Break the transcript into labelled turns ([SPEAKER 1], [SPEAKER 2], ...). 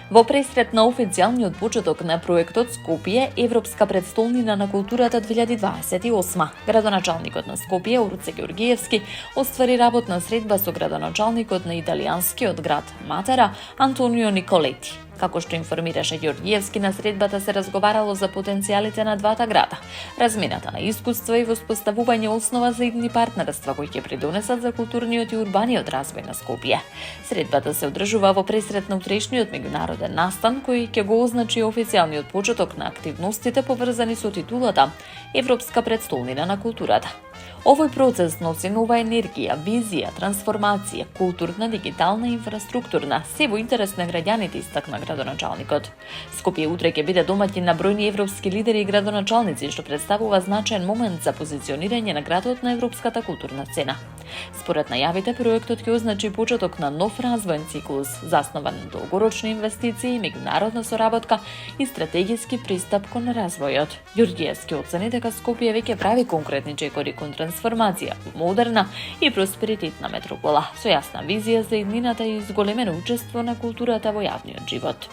[SPEAKER 1] Во пресрет на официјалниот почеток на проектот Скопје, Европска престолнина на културата 2028, градоначалникот на Скопје, Уруце Ѓоргиевски, оствари работна средба со градоначалникот на италијанскиот град Матера, Антонио Николети. Како што информираше Ѓоргиевски, на средбата се разговарало за потенцијалите на двата града, размената на искуства и воспоставување основа за идни партнерства кои ќе придонесат за културниот и урбаниот развој на Скопје. Средбата се одржува во пресрет на утрешниот меѓународен настан кој ќе го означи официјалниот почеток на активностите поврзани со титулата Европска престолнина на културата. Овој процес носи нова енергија, визија, трансформација, културна, дигитална и инфраструктурна, се во интерес на граѓаните, истакна градоначалникот. Скопје утре ќе биде домаќин на бројни европски лидери и градоначалници, што представува значаен момент за позиционирање на градот на европската културна сцена. Според најавите, проектот ќе означи почеток на нов развоен циклус, заснован на долгорочни инвестиции, меѓународна соработка и стратегиски пристап кон развојот. Ѓоргиевски оцени дека Скопје веќе прави конкретни чекори кон трансформација во модерна и просперитетна метропола, со јасна визија за иднината и зголемено учество на културата во јавниот живот.